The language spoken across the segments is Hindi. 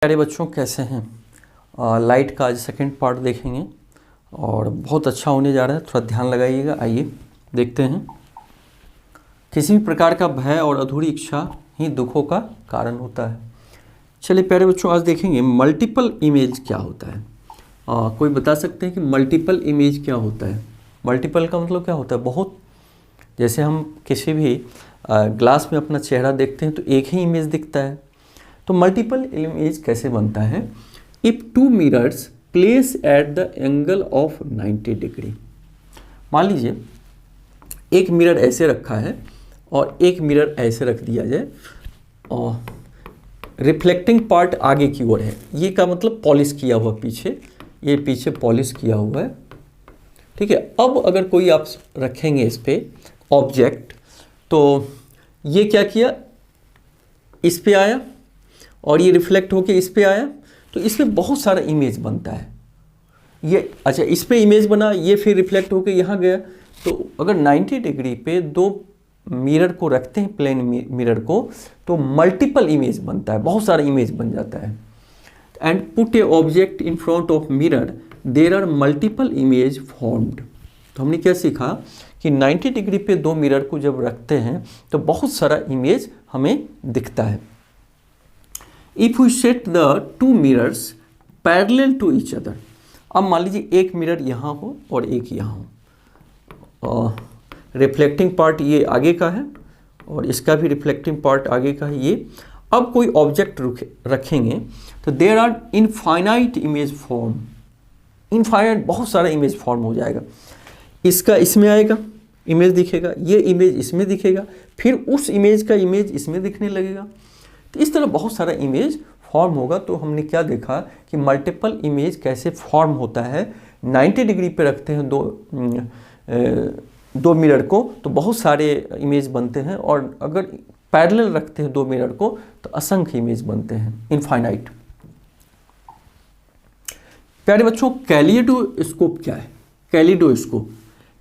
प्यारे बच्चों कैसे हैं। लाइट का आज सेकंड पार्ट देखेंगे और बहुत अच्छा होने जा रहा है, थोड़ा ध्यान लगाइएगा। आइए देखते हैं। किसी भी प्रकार का भय और अधूरी इच्छा ही दुखों का कारण होता है। चलिए प्यारे बच्चों आज देखेंगे मल्टीपल इमेज क्या होता है। कोई बता सकते हैं कि मल्टीपल इमेज क्या होता है। मल्टीपल का मतलब क्या होता है? बहुत, जैसे हम किसी भी ग्लास में अपना चेहरा देखते हैं तो एक ही इमेज दिखता है। तो मल्टीपल इमेज कैसे बनता है? If two mirrors place at the angle of 90 degree. मान लीजिए एक मिरर ऐसे रखा है और एक मिरर ऐसे रख दिया जाए और रिफ्लेक्टिंग पार्ट आगे की ओर है। ये का मतलब पॉलिश किया हुआ पीछे, ये पीछे पॉलिश किया हुआ है, ठीक है। अब अगर कोई आप रखेंगे इस पे ऑब्जेक्ट, तो ये क्या किया, इस पे आया और ये रिफ्लेक्ट होके इस पे आया, तो इसमें बहुत सारा इमेज बनता है। ये अच्छा इस पे इमेज बना, ये फिर रिफ्लेक्ट होके यहाँ गया। तो अगर 90 डिग्री पे दो मिरर को रखते हैं, प्लेन मिरर को, तो मल्टीपल इमेज बनता है, बहुत सारा इमेज बन जाता है। And put a object in front of mirror, there are multiple image formed. तो हमने क्या सीखा कि 90 डिग्री पे दो मिरर को जब रखते हैं तो बहुत सारा इमेज हमें दिखता है। If we set the two mirrors parallel to each other, अब मान लीजिए एक मिरर यहाँ हो और एक यहाँ हो, रिफ्लेक्टिंग पार्ट ये आगे का है और इसका भी रिफ्लेक्टिंग पार्ट आगे का है ये। अब कोई ऑब्जेक्ट रखेंगे तो there are infinite image form, infinite बहुत सारा इमेज फॉर्म हो जाएगा। इसका इसमें आएगा, इमेज दिखेगा, ये इमेज इसमें दिखेगा, फिर उस इमेज का इमेज इसमें दिखने लगेगा। तो इस तरह बहुत सारा इमेज फॉर्म होगा। तो हमने क्या देखा कि मल्टीपल इमेज कैसे फॉर्म होता है। 90 डिग्री पे रखते हैं दो मिरर को तो बहुत सारे इमेज बनते हैं, और अगर पैरेलल रखते हैं दो मिरर को तो असंख्य इमेज बनते हैं, इनफाइनाइट। प्यारे बच्चों कैलिडोस्कोप क्या है?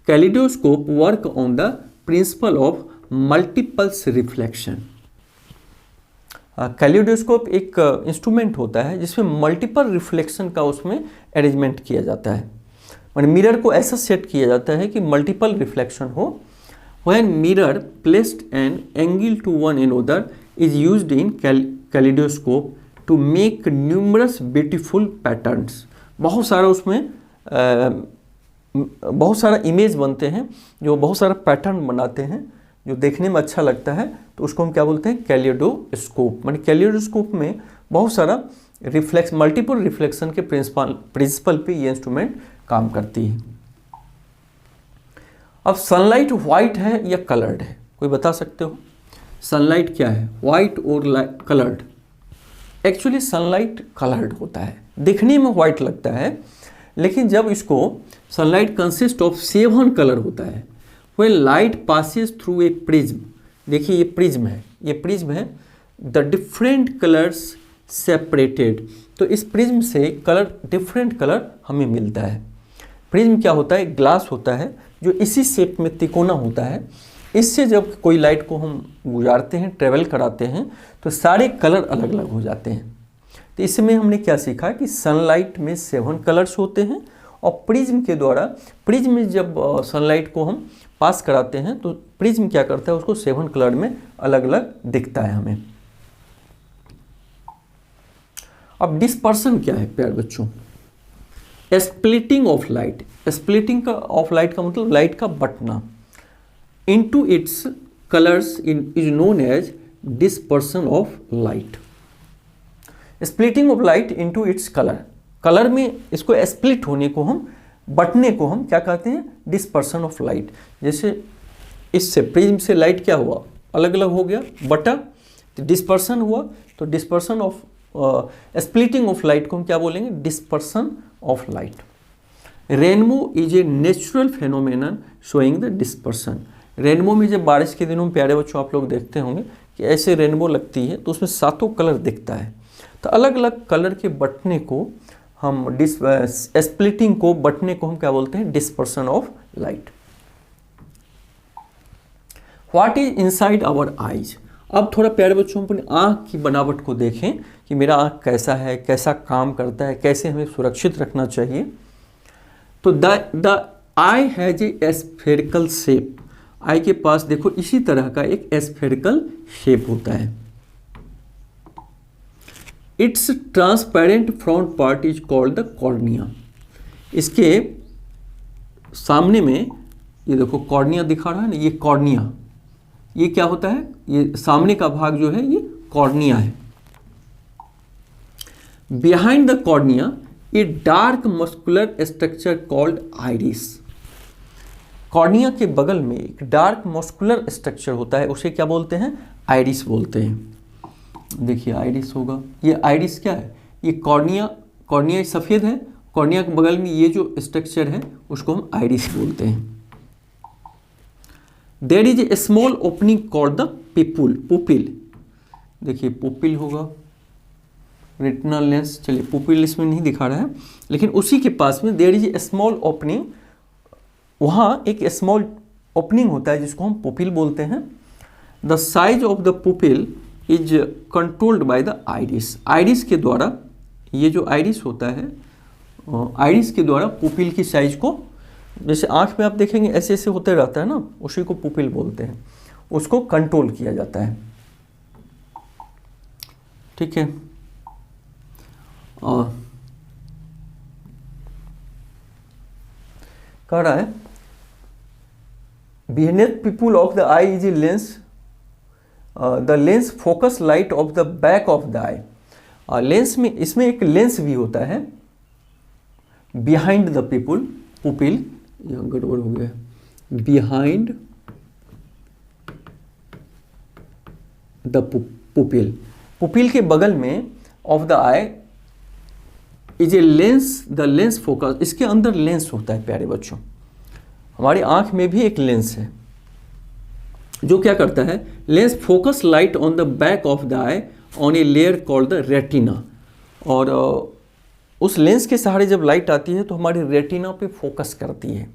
Kaleidoscope work on the principle of multiples reflection. Kaleidoscope एक इंस्ट्रूमेंट होता है जिसमें मल्टीपल रिफ्लेक्शन का उसमें अरेंजमेंट किया जाता है। मैंने मिरर को ऐसा सेट किया जाता है कि मल्टीपल रिफ्लेक्शन हो। When mirror placed an angle to one another is used in kaleidoscope to make numerous beautiful patterns. बहुत सारा उसमें बहुत सारा इमेज बनते हैं जो बहुत सारा पैटर्न बनाते हैं, जो देखने में अच्छा लगता है। तो उसको हम क्या बोलते हैं? कैलिडोस्कोप। माने कैलिडोस्कोप में बहुत सारा मल्टीपल रिफ्लेक्शन के प्रिंसिपल पे ये इंस्ट्रूमेंट काम करती है। अब सनलाइट व्हाइट है या कलर्ड है? कोई बता सकते हो? सनलाइट क्या है, व्हाइट और कलर्ड? एक्चुअली सनलाइट कलर्ड होता है, दिखने में व्हाइट लगता है, लेकिन जब इसको सनलाइट कंसिस्ट ऑफ 7 कलर होता है। When light passes through a prism, देखिए ये प्रिज्म है, ये प्रिज्म है, द डिफरेंट कलर्स सेपरेटेड। तो इस प्रिज्म से कलर, डिफरेंट कलर हमें मिलता है। प्रिज्म क्या होता है? ग्लास होता है जो इसी शेप में तिकोना होता है। इससे जब कोई लाइट को हम गुजारते हैं, ट्रेवल कराते हैं, तो सारे कलर अलग अलग हो जाते हैं। तो इसमें हमने क्या सीखा कि सनलाइट में 7 कलर्स होते हैं, और प्रिज्म के द्वारा, प्रिज्म में जब सनलाइट को हम पास कराते हैं तो प्रिज्म क्या करता है, उसको 7 कलर में अलग अलग दिखता है हमें। अब डिस्पर्सन क्या है प्यारे बच्चों? Splitting of light. Splitting of light का मतलब लाइट का बंटना। Into its colours is known as dispersion of light. Splitting of light into its colour में इसको स्प्लिट होने को हम, बटने को हम क्या कहते हैं? Dispersion of light. जैसे इससे प्रिज्म से लाइट क्या हुआ, अलग अलग हो गया, बटा, तो डिस्पर्सन हुआ। तो dispersion of splitting of light को हम क्या बोलेंगे? Dispersion of light. Rainbow is a natural phenomenon showing the dispersion. Rainbow में जब बारिश के दिनों में प्यारे बच्चों आप लोग देखते होंगे कि ऐसे रेनबो लगती है तो उसमें 7 कलर दिखता है। तो अलग अलग कलर के बटने को हम स्प्लिटिंग को, बटने को हम क्या बोलते हैं? Dispersion of light. What is inside our eyes? अब थोड़ा प्यारे बच्चों अपनी आँख की बनावट को देखें कि मेरा आँख कैसा है, कैसा काम करता है, कैसे हमें सुरक्षित रखना चाहिए। तो the eye has a spherical shape, eye के पास देखो इसी तरह का एक स्फेरिकल शेप होता है। It's transparent front part is called the cornea. इसके सामने में ये देखो कॉर्निया दिखा रहा है ना, ये कॉर्निया, ये क्या होता है, ये सामने का भाग जो है ये कॉर्निया है। Behind the cornea a dark muscular structure called iris. Cornea के बगल में एक डार्क मस्कुलर स्ट्रक्चर होता है, उसे क्या बोलते हैं, आइरिस बोलते हैं। देखिए आइरिस होगा, ये आइरिस क्या है, ये कॉर्निया सफ़ेद है, कॉर्निया के बगल में ये जो स्ट्रक्चर है उसको हम आइरिस बोलते हैं। There is a small opening called the pupil. देखिए पुपिल होगा, रेटिनल लेंस, चलिए पुपिल इसमें नहीं दिखा रहा है, लेकिन उसी के पास में there is a small opening, वहाँ एक स्मॉल ओपनिंग होता है जिसको हम पुपिल बोलते हैं। The size of the pupil is controlled by the iris. Iris के द्वारा, ये जो आइरिस होता है, आइरिस के द्वारा पुपिल की साइज को, जैसे आँख में आप देखेंगे ऐसे ऐसे होते रहता है ना, उसी को पुपिल बोलते हैं, उसको कंट्रोल किया जाता है। ठीक है, कह रहा है beneath pupil of the eye is a lens, the lens focus light of the back of the eye। Lens में, इसमें एक लेंस भी होता है बिहाइंड द पुपिल, यहाँ गड़बड़ हो गया है, बिहाइंड द पुपिल के बगल में of the I is a lens, the lens focus, इसके अंदर लेंस होता है प्यारे बच्चों। हमारी आंख में भी एक लेंस है जो क्या करता है, lens focus light on the back of the I on a layer called the retina. और उस लेंस के सहारे जब लाइट आती है तो हमारी रेटिना पे फोकस करती है,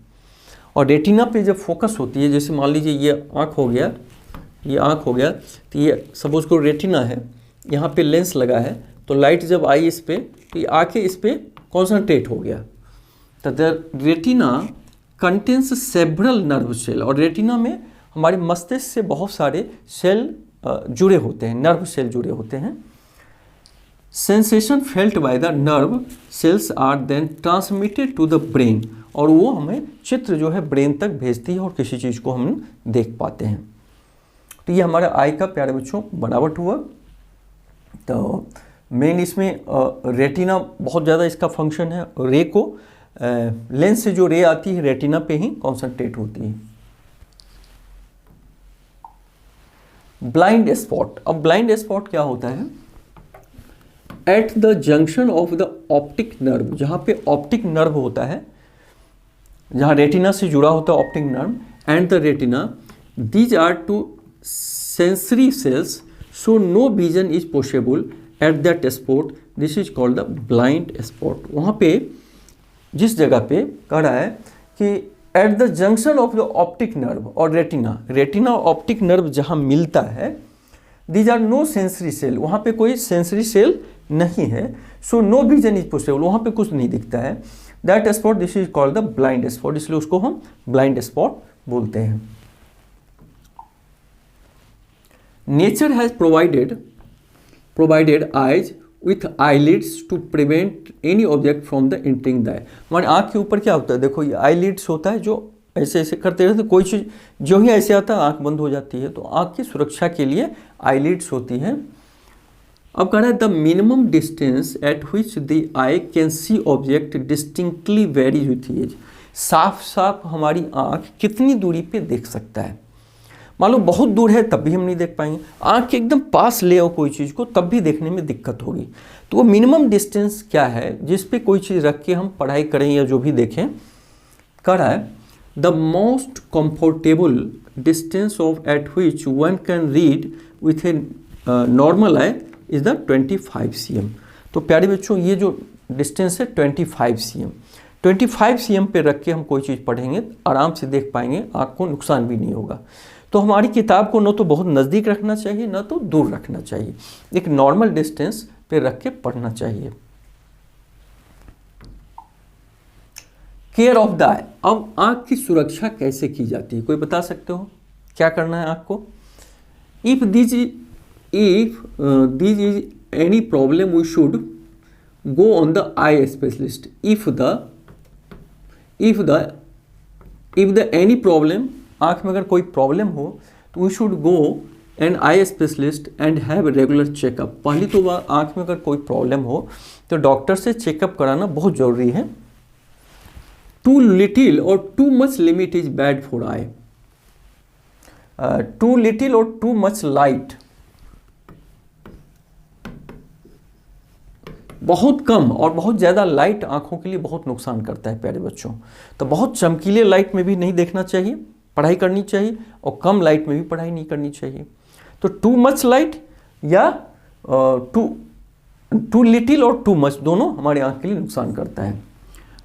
और रेटिना पे जब फोकस होती है, जैसे मान लीजिए ये आँख हो गया, ये आँख हो गया, तो ये सपोज को रेटिना है, यहाँ पे लेंस लगा है, तो लाइट जब आई इस पे, तो ये आके इस पे कॉन्सेंट्रेट हो गया। तो the retina contains several nerve cell, और रेटिना में हमारे मस्तिष्क से बहुत सारे सेल जुड़े होते हैं, नर्व सेल जुड़े होते हैं। Sensation felt by the nerve cells are then transmitted to the brain, और वो हमें चित्र जो है ब्रेन तक भेजती है और किसी चीज़ को हम देख पाते हैं। तो ये हमारा आई का प्यारे बच्चों बनावट हुआ। तो मेन इसमें रेटिना बहुत ज़्यादा इसका फंक्शन है, रे को लेंस से जो रे आती है रेटिना पे ही कॉन्सेंट्रेट होती है। ब्लाइंड स्पॉट, अब ब्लाइंड स्पॉट क्या होता है, eight the junction of the optic nerve, जहाँ पे ऑप्टिक नर्व होता है, जहाँ रेटिना से जुड़ा होता है optic nerve and the retina, these are two sensory cells, so no vision is possible at that spot, this is called the blind spot. वहाँ पे जिस जगह पे कह रहा है कि at the junction of the optic nerve और रेटिना, रेटिना और ऑप्टिक नर्व जहाँ मिलता है, these are no sensory cell, वहाँ पे कोई सेंसरी सेल नहीं है, so no vision is possible, वहाँ पे कुछ नहीं दिखता है। That spot this is called the blind spot, इसलिए उसको हम ब्लाइंड स्पॉट बोलते हैं। Nature has provided eyes with eyelids to prevent any object from the entering the eye. हमारे आँख के ऊपर क्या होता है, देखो ये आईलिड्स होता है, जो ऐसे ऐसे करते रहते, कोई चीज़ जो ही ऐसे आता है आँख बंद हो जाती है, तो आँख की सुरक्षा के लिए आईलिड्स होती है। अब कह रहा है the minimum distance at which the eye can see object distinctly varies with age. साफ साफ हमारी आँख कितनी दूरी पे देख सकता है, मान लो बहुत दूर है तब भी हम नहीं देख पाएंगे, आँख के एकदम पास ले आओ कोई चीज़ को तब भी देखने में दिक्कत होगी। तो वो मिनिमम डिस्टेंस क्या है जिस पे कोई चीज़ रख के हम पढ़ाई करें या जो भी देखें, कह रहा है the most comfortable distance of eight which one can read with a normal I is the 25 cm। तो प्यारे बच्चों ये जो डिस्टेंस है 25 cm, 25 cm पे रख के हम कोई चीज़ पढ़ेंगे आराम से देख पाएंगे, आँख को नुकसान भी नहीं होगा। तो हमारी किताब को न तो बहुत नज़दीक रखना चाहिए न तो दूर रखना चाहिए, एक नॉर्मल डिस्टेंस पे रख के पढ़ना चाहिए। केयर ऑफ द आई, अब आँख की सुरक्षा कैसे की जाती है, कोई बता सकते हो क्या करना है आँख को? If this is any problem we should go on the eye specialist. If the any problem, आँख में अगर कोई प्रॉब्लम हो तो we should go an eye specialist and have regular checkup. पहली तो आँख में अगर कोई प्रॉब्लम हो तो डॉक्टर से चेकअप कराना बहुत ज़रूरी है। टू लिटिल और too much limit is bad for eye. Too little और टू मच लाइट, बहुत कम और बहुत ज़्यादा लाइट आंखों के लिए बहुत नुकसान करता है प्यारे बच्चों। तो बहुत चमकीले लाइट में भी नहीं देखना चाहिए, पढ़ाई करनी चाहिए, और कम लाइट में भी पढ़ाई नहीं करनी चाहिए। तो टू मच लाइट या टू लिटिल और टू मच दोनों हमारे आंख के लिए नुकसान करता है।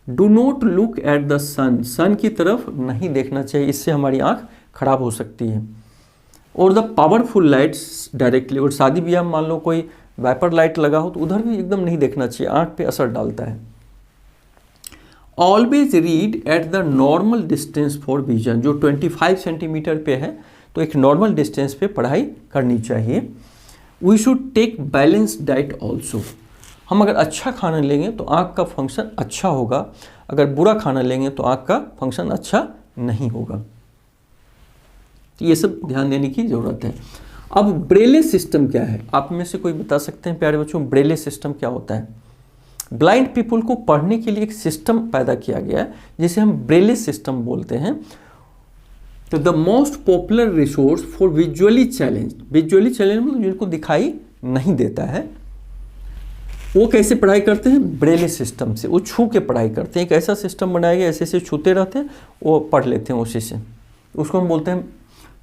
Do not look at the sun, sun की तरफ नहीं देखना चाहिए, इससे हमारी आंख खराब हो सकती है। और द पावरफुल लाइट्स डायरेक्टली, और शादी ब्याह में मान लो कोई वाइपर लाइट लगा हो तो उधर भी एकदम नहीं देखना चाहिए, आंख पे असर डालता है। Always read at the normal distance for vision, जो 25 सेंटीमीटर पे है तो एक नॉर्मल डिस्टेंस पे पढ़ाई करनी चाहिए। We should take balance diet also, हम अगर अच्छा खाना लेंगे तो आँख का फंक्शन अच्छा होगा, अगर बुरा खाना लेंगे तो आँख का फंक्शन अच्छा नहीं होगा। तो ये सब ध्यान देने की ज़रूरत है। अब ब्रेले सिस्टम क्या है, आप में से कोई बता सकते हैं प्यारे बच्चों ब्रेले सिस्टम क्या होता है? ब्लाइंड पीपल को पढ़ने के लिए एक सिस्टम पैदा किया गया है जिसे हम ब्रेले सिस्टम बोलते हैं। तो the most popular resource for visually challenge, visually challenge मतलब जिनको दिखाई नहीं देता है, वो कैसे पढ़ाई करते हैं? ब्रेले सिस्टम से, वो छू के पढ़ाई करते हैं। एक ऐसा सिस्टम बनाया गया, ऐसे ऐसे छूते रहते हैं, वो पढ़ लेते हैं उसी से, उसको हम बोलते हैं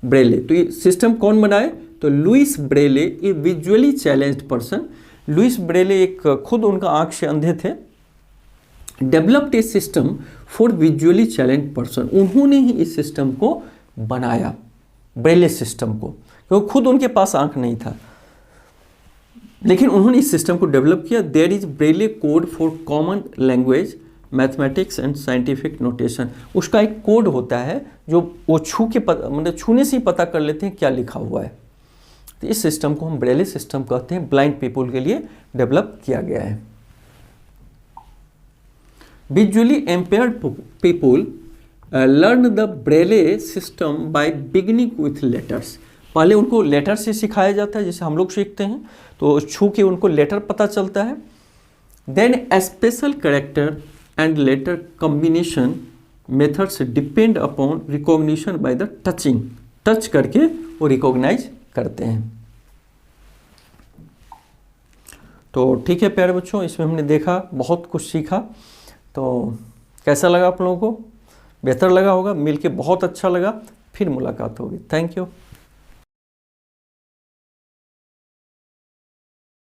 ब्रेले। तो ये सिस्टम कौन बनाए? तो Louis Braille, a visually challenged person. Louis Braille एक खुद उनका आँख से अंधे थे, developed a system for visually challenged person, उन्होंने ही इस सिस्टम को बनाया, ब्रेले सिस्टम को, क्योंकि खुद उनके पास आँख नहीं था, लेकिन उन्होंने इस सिस्टम को डेवलप किया। There is Braille code for common language, mathematics and scientific notation, उसका एक कोड होता है जो वो मतलब छूने से ही पता कर लेते हैं क्या लिखा हुआ है। तो इस सिस्टम को हम ब्रेले सिस्टम कहते हैं, ब्लाइंड पीपल के लिए डेवलप किया गया है। Visually impaired people learn the Braille system by beginning with letters, पहले उनको लेटर से सिखाया जाता है जैसे हम लोग सीखते हैं, तो छू के उनको लेटर पता चलता है। Then special character and letter combination methods depend upon recognition by the touching, touch करके वो रिकॉग्नाइज करते हैं। तो ठीक है प्यारे बच्चों, इसमें हमने देखा, बहुत कुछ सीखा। तो कैसा लगा आप लोगों को? बेहतर लगा होगा, मिलके बहुत अच्छा लगा। फिर मुलाकात होगी। Thank you.